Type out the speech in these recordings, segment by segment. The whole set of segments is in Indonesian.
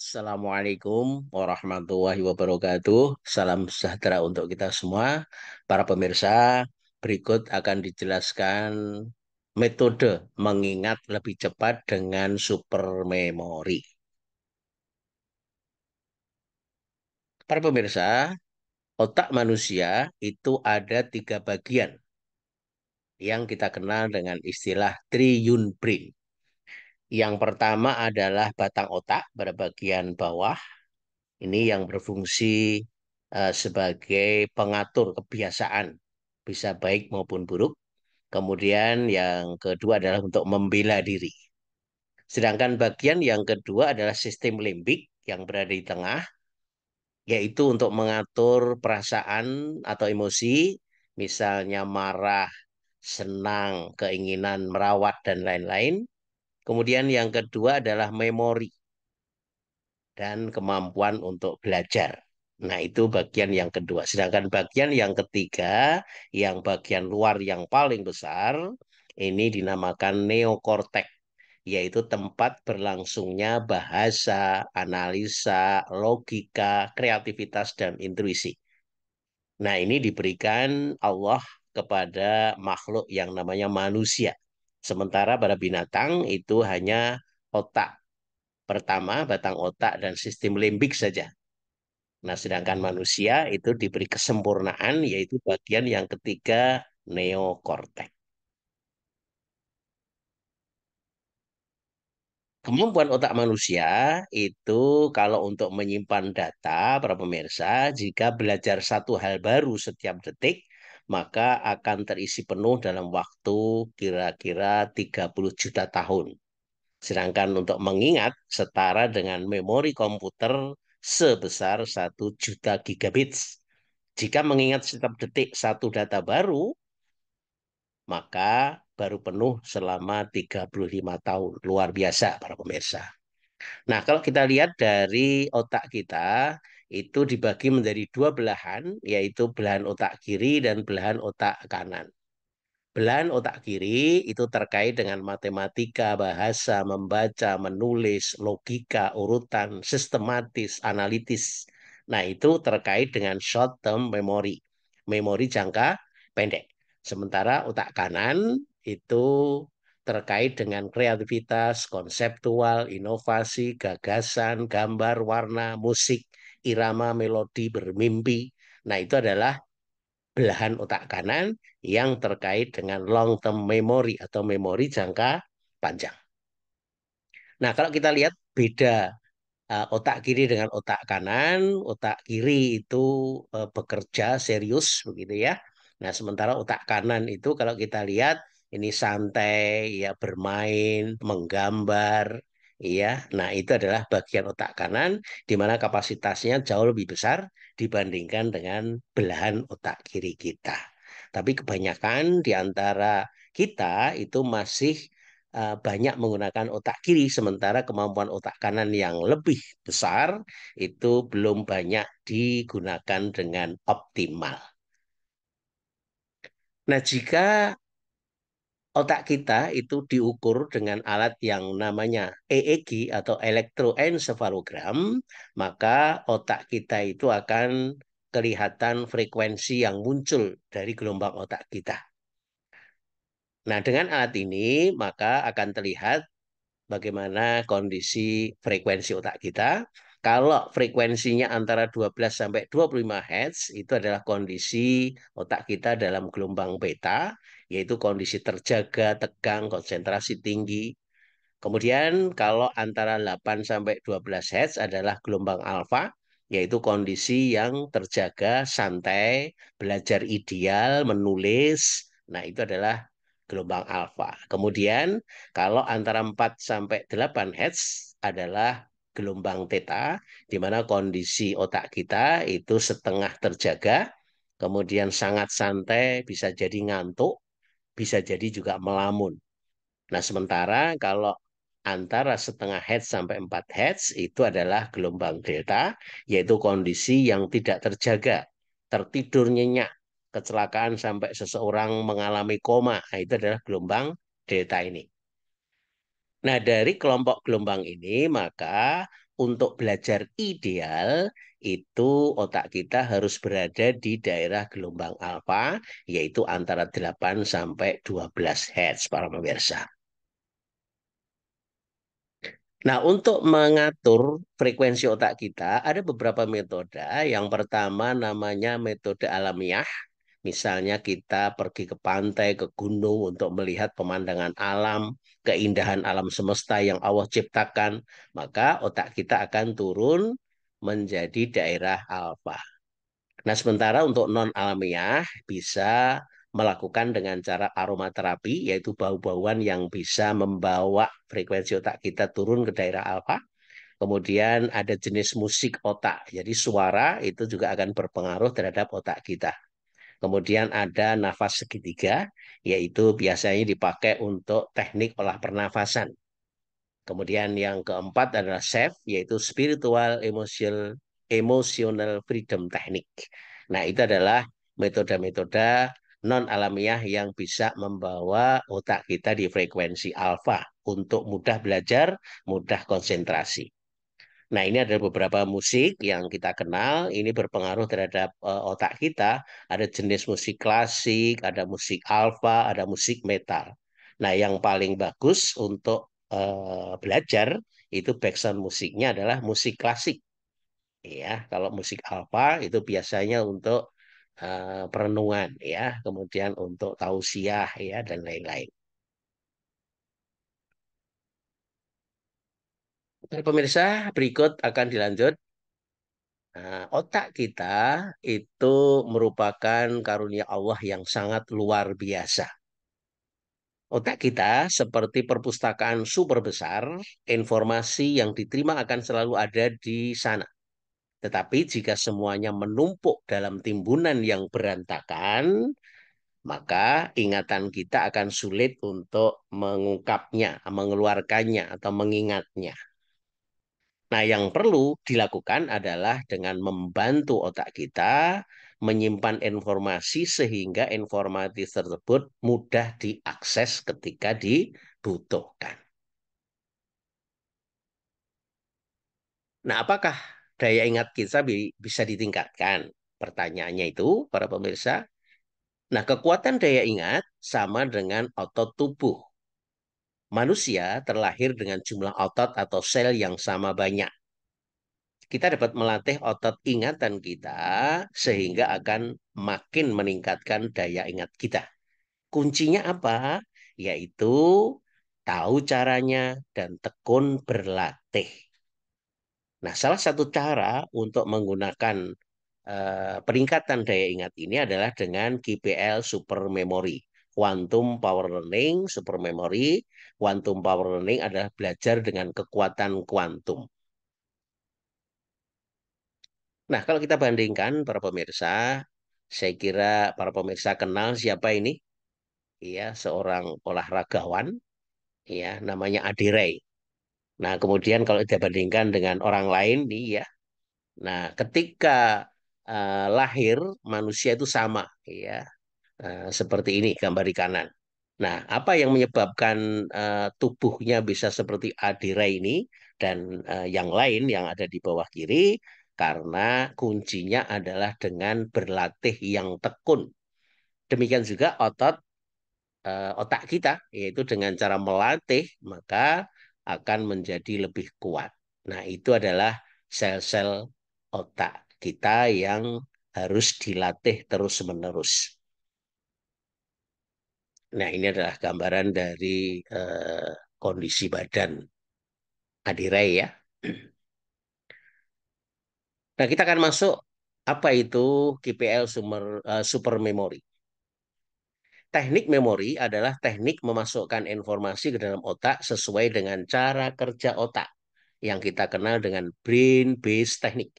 Assalamualaikum warahmatullahi wabarakatuh. Salam sejahtera untuk kita semua. Para pemirsa, berikut akan dijelaskan metode mengingat lebih cepat dengan super memori. Para pemirsa, otak manusia itu ada tiga bagian yang kita kenal dengan istilah triune brain. Yang pertama adalah batang otak pada bagian bawah. Ini yang berfungsi sebagai pengatur kebiasaan, bisa baik maupun buruk. Kemudian yang kedua adalah untuk membela diri. Sedangkan bagian yang kedua adalah sistem limbik yang berada di tengah, yaitu untuk mengatur perasaan atau emosi, misalnya marah, senang, keinginan merawat, dan lain-lain. Kemudian yang kedua adalah memori dan kemampuan untuk belajar. Nah, itu bagian yang kedua. Sedangkan bagian yang ketiga, yang bagian luar yang paling besar, ini dinamakan neokortek, yaitu tempat berlangsungnya bahasa, analisa, logika, kreativitas, dan intuisi. Nah, ini diberikan Allah kepada makhluk yang namanya manusia. Sementara pada binatang itu hanya otak pertama, batang otak, dan sistem limbik saja. Nah, sedangkan manusia itu diberi kesempurnaan, yaitu bagian yang ketiga, neokortek. Kemampuan otak manusia itu kalau untuk menyimpan data, para pemirsa, jika belajar satu hal baru setiap detik, maka akan terisi penuh dalam waktu kira-kira 30 juta tahun. Sedangkan untuk mengingat setara dengan memori komputer sebesar 1 juta gigabits. Jika mengingat setiap detik satu data baru, maka baru penuh selama 35 tahun. Luar biasa para pemirsa. Nah, kalau kita lihat dari otak kita, itu dibagi menjadi dua belahan, yaitu belahan otak kiri dan belahan otak kanan. Belahan otak kiri itu terkait dengan matematika, bahasa, membaca, menulis, logika, urutan, sistematis, analitis. Nah, itu terkait dengan short term memory, memori jangka pendek. Sementara otak kanan itu terkait dengan kreativitas, konseptual, inovasi, gagasan, gambar, warna, musik, irama, melodi, bermimpi. Nah, itu adalah belahan otak kanan yang terkait dengan long term memory atau memori jangka panjang. Nah, kalau kita lihat beda otak kiri dengan otak kanan, otak kiri itu bekerja serius begitu ya. Nah, sementara otak kanan itu kalau kita lihat ini santai ya, bermain, menggambar ya. Nah, itu adalah bagian otak kanan di mana kapasitasnya jauh lebih besar dibandingkan dengan belahan otak kiri kita. Tapi kebanyakan di antara kita itu masih banyak menggunakan otak kiri, sementara kemampuan otak kanan yang lebih besar itu belum banyak digunakan dengan optimal. Nah, jika otak kita itu diukur dengan alat yang namanya EEG atau elektroencephalogram, maka otak kita itu akan kelihatan frekuensi yang muncul dari gelombang otak kita. Nah, dengan alat ini maka akan terlihat bagaimana kondisi frekuensi otak kita. Kalau frekuensinya antara 12 sampai 25 Hz, itu adalah kondisi otak kita dalam gelombang beta, yaitu kondisi terjaga, tegang, konsentrasi tinggi. Kemudian kalau antara 8 sampai 12 Hz adalah gelombang alfa, yaitu kondisi yang terjaga, santai, belajar ideal, menulis. Nah, itu adalah gelombang alfa. Kemudian kalau antara 4 sampai 8 Hz adalah gelombang theta, di mana kondisi otak kita itu setengah terjaga, kemudian sangat santai, bisa jadi ngantuk, bisa jadi juga melamun. Nah, sementara kalau antara setengah Hz sampai 4 Hz itu adalah gelombang delta, yaitu kondisi yang tidak terjaga, tertidur nyenyak, kecelakaan sampai seseorang mengalami koma. Nah, itu adalah gelombang delta ini. Nah, dari kelompok gelombang ini, maka untuk belajar ideal itu otak kita harus berada di daerah gelombang alfa, yaitu antara 8 sampai 12 Hz, para pemirsa. Nah, untuk mengatur frekuensi otak kita, ada beberapa metode. Yang pertama namanya metode alamiah. Misalnya kita pergi ke pantai, ke gunung untuk melihat pemandangan alam, keindahan alam semesta yang Allah ciptakan, maka otak kita akan turun menjadi daerah alfa. Nah, sementara untuk non-alamiah bisa melakukan dengan cara aromaterapi, yaitu bau-bauan yang bisa membawa frekuensi otak kita turun ke daerah alfa. Kemudian ada jenis musik otak, jadi suara itu juga akan berpengaruh terhadap otak kita. Kemudian ada nafas segitiga, yaitu biasanya dipakai untuk teknik olah pernafasan. Kemudian yang keempat adalah SAFE, yaitu Spiritual Emotional Freedom Technique. Nah, itu adalah metode-metode non-alamiah yang bisa membawa otak kita di frekuensi alfa untuk mudah belajar, mudah konsentrasi. Nah, ini ada beberapa musik yang kita kenal, ini berpengaruh terhadap otak kita. Ada jenis musik klasik, ada musik alfa, ada musik metal. Nah, yang paling bagus untuk belajar itu background musiknya adalah musik klasik. Ya, kalau musik alfa itu biasanya untuk perenungan, ya, kemudian untuk tausiah, ya, dan lain-lain. Oke, pemirsa, berikut akan dilanjut. Nah, otak kita itu merupakan karunia Allah yang sangat luar biasa. Otak kita seperti perpustakaan super besar, informasi yang diterima akan selalu ada di sana. Tetapi jika semuanya menumpuk dalam timbunan yang berantakan, maka ingatan kita akan sulit untuk mengungkapnya, mengeluarkannya, atau mengingatnya. Nah, yang perlu dilakukan adalah dengan membantu otak kita menyimpan informasi sehingga informasi tersebut mudah diakses ketika dibutuhkan. Nah, apakah daya ingat kita bisa ditingkatkan? Pertanyaannya itu, para pemirsa. Nah, kekuatan daya ingat sama dengan otot tubuh. Manusia terlahir dengan jumlah otot atau sel yang sama banyak. Kita dapat melatih otot ingatan kita sehingga akan makin meningkatkan daya ingat kita. Kuncinya apa? Yaitu tahu caranya dan tekun berlatih. Nah, salah satu cara untuk menggunakan peningkatan daya ingat ini adalah dengan QPL Super Memory. Quantum Power Learning, Super Memory. Quantum Power Learning adalah belajar dengan kekuatan kuantum. Nah, kalau kita bandingkan para pemirsa, saya kira para pemirsa kenal siapa ini? Iya, seorang olahragawan, ya, namanya Adi Ray. Nah, kemudian kalau kita bandingkan dengan orang lain nih ya. Nah, ketika lahir manusia itu sama, ya, seperti ini gambar di kanan. Nah, apa yang menyebabkan tubuhnya bisa seperti Adi Ray ini dan yang lain yang ada di bawah kiri? Karena kuncinya adalah dengan berlatih yang tekun. Demikian juga otak kita, yaitu dengan cara melatih, maka akan menjadi lebih kuat. Nah, itu adalah sel-sel otak kita yang harus dilatih terus-menerus. Nah, ini adalah gambaran dari kondisi badan Adirai ya. Nah, kita akan masuk apa itu KPL Super Memory. Teknik memori adalah teknik memasukkan informasi ke dalam otak sesuai dengan cara kerja otak yang kita kenal dengan brain-based technique.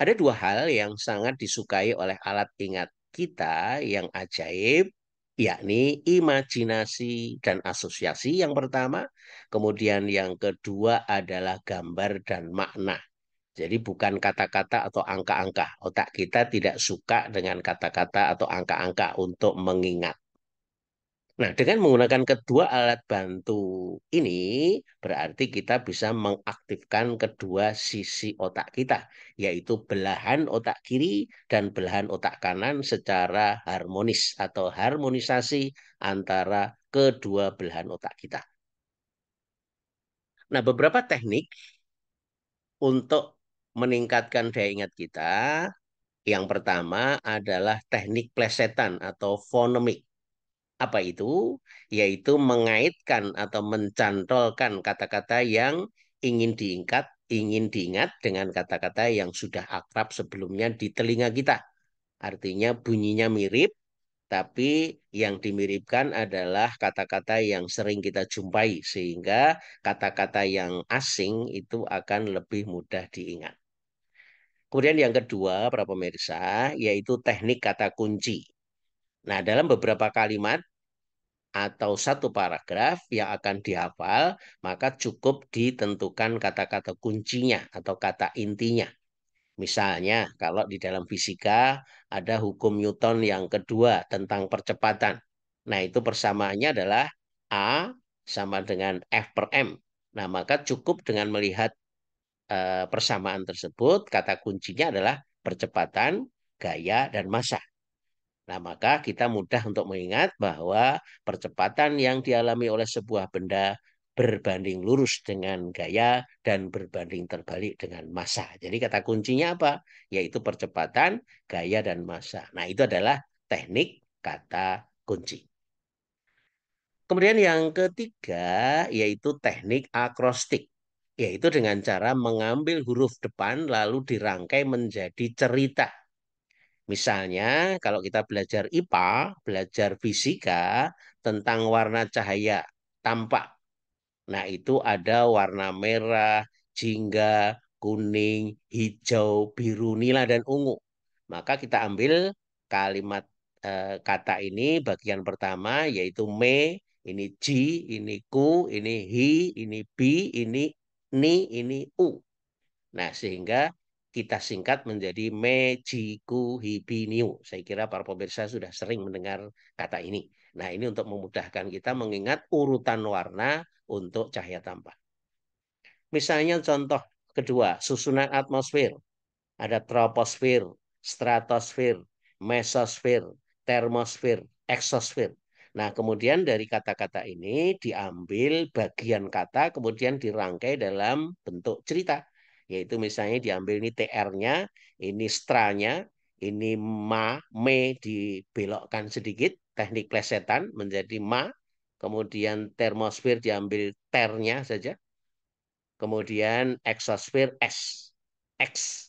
Ada dua hal yang sangat disukai oleh alat ingat kita yang ajaib, yakni imajinasi dan asosiasi yang pertama. Kemudian yang kedua adalah gambar dan makna. Jadi bukan kata-kata atau angka-angka. Otak kita tidak suka dengan kata-kata atau angka-angka untuk mengingat. Nah, dengan menggunakan kedua alat bantu ini, berarti kita bisa mengaktifkan kedua sisi otak kita, yaitu belahan otak kiri dan belahan otak kanan secara harmonis atau harmonisasi antara kedua belahan otak kita. Nah, beberapa teknik untuk meningkatkan daya ingat kita, yang pertama adalah teknik plesetan atau fonemik. Apa itu? Yaitu mengaitkan atau mencantolkan kata-kata yang ingin diingat dengan kata-kata yang sudah akrab sebelumnya di telinga kita. Artinya bunyinya mirip, tapi yang dimiripkan adalah kata-kata yang sering kita jumpai, sehingga kata-kata yang asing itu akan lebih mudah diingat. Kemudian yang kedua, para pemirsa, yaitu teknik kata kunci. Nah, dalam beberapa kalimat atau satu paragraf yang akan dihafal, maka cukup ditentukan kata-kata kuncinya atau kata intinya. Misalnya, kalau di dalam fisika ada hukum Newton yang kedua tentang percepatan. Nah, itu persamaannya adalah A sama dengan F per M. Nah, maka cukup dengan melihat persamaan tersebut, kata kuncinya adalah percepatan, gaya, dan massa. Nah, maka kita mudah untuk mengingat bahwa percepatan yang dialami oleh sebuah benda berbanding lurus dengan gaya dan berbanding terbalik dengan massa. Jadi kata kuncinya apa? Yaitu percepatan, gaya, dan massa. Nah, itu adalah teknik kata kunci. Kemudian yang ketiga yaitu teknik akrostik, yaitu dengan cara mengambil huruf depan lalu dirangkai menjadi cerita. Misalnya, kalau kita belajar IPA, belajar fisika tentang warna cahaya tampak. Nah, itu ada warna merah, jingga, kuning, hijau, biru, nila, dan ungu. Maka kita ambil kalimat kata ini bagian pertama yaitu me, ini ji, ini ku, ini hi, ini bi, ini ni, ini u. Nah, sehingga kita singkat menjadi Mejiku Hibiniu. Saya kira para pemirsa sudah sering mendengar kata ini. Nah, ini untuk memudahkan kita mengingat urutan warna untuk cahaya tampak. Misalnya contoh kedua, susunan atmosfer. Ada troposfer, stratosfer, mesosfer, termosfer, eksosfer. Nah, kemudian dari kata-kata ini diambil bagian kata, kemudian dirangkai dalam bentuk cerita. Yaitu misalnya diambil ini TR-nya, ini stranya, ini me dibelokkan sedikit, teknik plesetan menjadi ma, kemudian termosfer diambil ternya saja, kemudian eksosfer S. X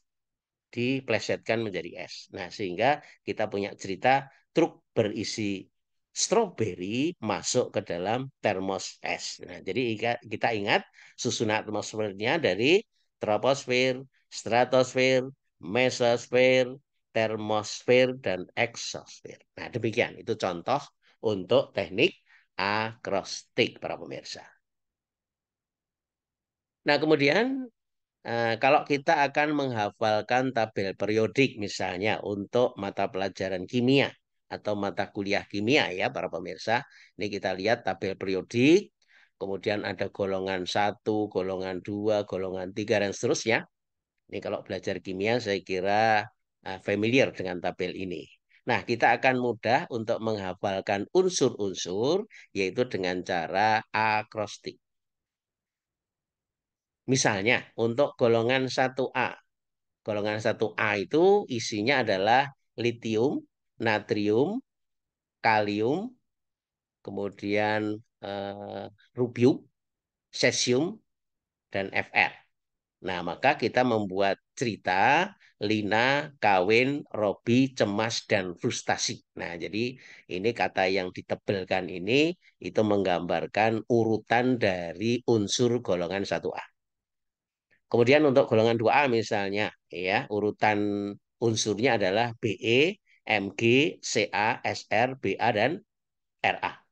diplesetkan menjadi es. Nah, sehingga kita punya cerita truk berisi stroberi masuk ke dalam termos es. Nah, jadi kita ingat susunan atmosfernya dari troposfer, stratosfer, mesosfer, termosfer, dan eksosfer. Nah, demikian. Itu contoh untuk teknik akrostik, para pemirsa. Nah, kemudian kalau kita akan menghafalkan tabel periodik misalnya untuk mata pelajaran kimia atau mata kuliah kimia ya para pemirsa. Ini kita lihat tabel periodik, kemudian ada golongan satu, golongan 2, golongan 3 dan seterusnya. Ini kalau belajar kimia saya kira familiar dengan tabel ini. Nah, kita akan mudah untuk menghafalkan unsur-unsur yaitu dengan cara akrostik. Misalnya untuk golongan 1A. Golongan 1A itu isinya adalah litium, natrium, kalium, kemudian rubium, cesium, dan Fr. Nah, maka kita membuat cerita Lina, kawin, Robi, cemas, dan frustasi. Nah, jadi ini kata yang ditebelkan ini itu menggambarkan urutan dari unsur golongan 1A. Kemudian untuk golongan 2A misalnya, ya, urutan unsurnya adalah BE, MG, CA, SR, BA, dan RA.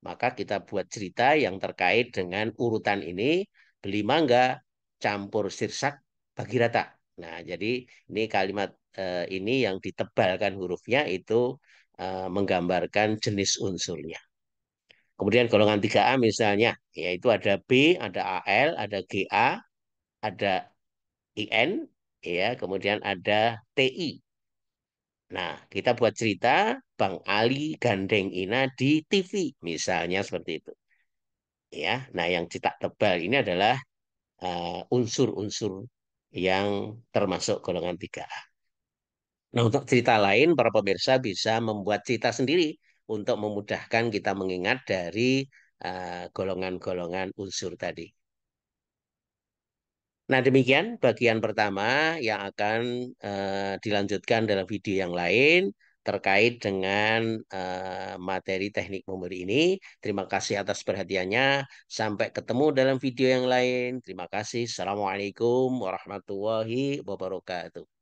Maka kita buat cerita yang terkait dengan urutan ini, beli mangga, campur sirsak, bagi rata. Nah, jadi ini kalimat ini yang ditebalkan hurufnya itu menggambarkan jenis unsurnya. Kemudian golongan 3A misalnya, yaitu ada B, ada AL, ada GA, ada IN, ya, kemudian ada TI. Nah, kita buat cerita Bang Ali gandeng Ina di TV, misalnya seperti itu. Ya, nah yang cetak tebal ini adalah unsur-unsur yang termasuk golongan 3A. Nah, untuk cerita lain, para pemirsa bisa membuat cerita sendiri untuk memudahkan kita mengingat dari golongan-golongan unsur tadi. Nah, demikian bagian pertama yang akan dilanjutkan dalam video yang lain terkait dengan materi teknik memori ini. Terima kasih atas perhatiannya. Sampai ketemu dalam video yang lain. Terima kasih. Assalamualaikum warahmatullahi wabarakatuh.